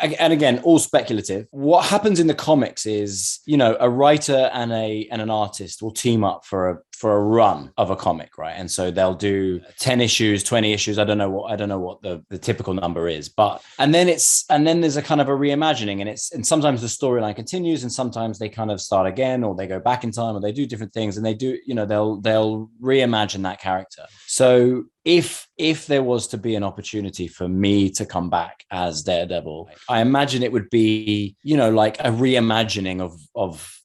and again, all speculative. What happens in the comics is, a writer and an artist will team up for a run of a comic, right? And so they'll do 10 issues, 20 issues. I don't know what the typical number is, but and then there's a kind of a reimagining, and sometimes the storyline continues, and sometimes they kind of start again, or they go back in time, or they do different things, and they do, they'll reimagine that character. So if there was to be an opportunity for me to come back as Daredevil, I imagine it would be, like a reimagining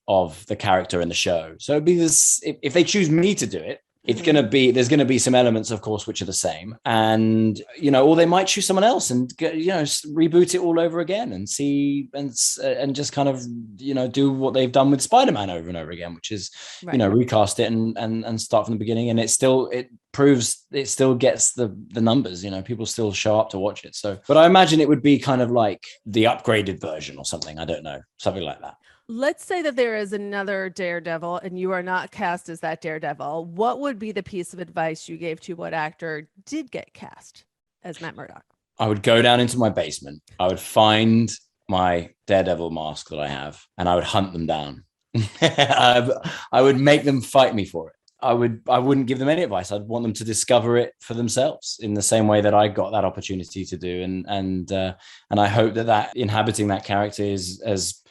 of the character in the show. So it'd be this, if they choose me to do it, there's going to be some elements, of course, which are the same, and or they might choose someone else and reboot it all over again and see and just kind of do what they've done with Spider-Man over and over again, which is recast it and start from the beginning, and it still gets the numbers. People still show up to watch it. So, but I imagine it would be kind of like the upgraded version or something. I don't know, something like that. Let's say that there is another Daredevil and you are not cast as that Daredevil. What would be the piece of advice you gave to what actor did get cast as Matt Murdock? I would go down into my basement. I would find my Daredevil mask that I have, and I would hunt them down. I would make them fight me for it. I wouldn't give them any advice. I'd want them to discover it for themselves in the same way that I got that opportunity to do. And I hope that inhabiting that character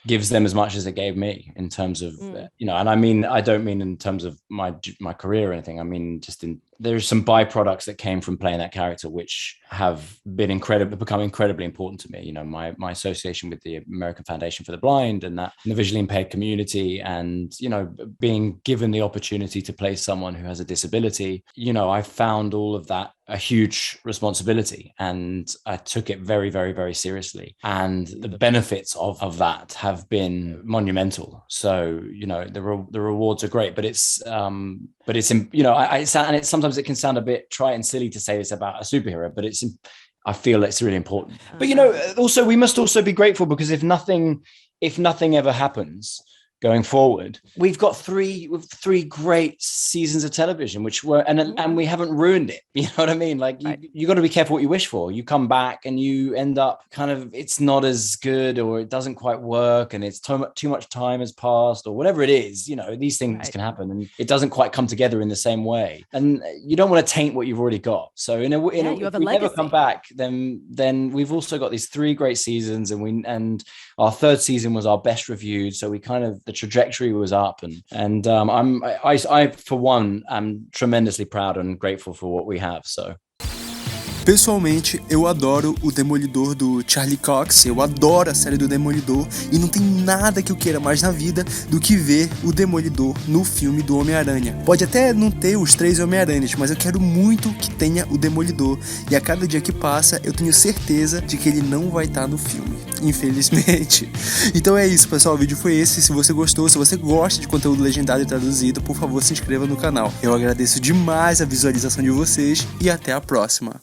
gives them as much as it gave me in terms of, and I mean, I don't mean in terms of my career or anything. I mean, just there's some byproducts that came from playing that character, which have become incredibly important to me. My association with the American Foundation for the Blind and the visually impaired community, and, being given the opportunity to play someone who has a disability, I found all of that a huge responsibility, and I took it very, very, very seriously. And the benefits of that have been monumental. So, the rewards are great, but sometimes it can sound a bit trite and silly to say this about a superhero, but I feel it's really important. But, also, we must also be grateful, because if nothing ever happens going forward, we've got three great seasons of television, and we haven't ruined it. You know what I mean? Like, you got to be careful what you wish for. You come back and you end up kind of, it's not as good, or it doesn't quite work, and it's too much time has passed, or whatever it is. These things can happen, and it doesn't quite come together in the same way, and you don't want to taint what you've already got. So if we never come back, then we've also got these 3 great seasons, and our 3rd season was our best reviewed. So we kind of, the trajectory was up, and I for one am tremendously proud and grateful for what we have. So Pessoalmente, eu adoro o Demolidor do Charlie Cox, eu adoro a série do Demolidor, e não tem nada que eu queira mais na vida do que ver o Demolidor no filme do Homem-Aranha. Pode até não ter os 3 Homem-Aranhas, mas eu quero muito que tenha o Demolidor, e a cada dia que passa eu tenho certeza de que ele não vai estar no filme, infelizmente. Então é isso, pessoal, o vídeo foi esse. Se você gostou, se você gosta de conteúdo legendado e traduzido, por favor, se inscreva no canal. Eu agradeço demais a visualização de vocês, e até a próxima.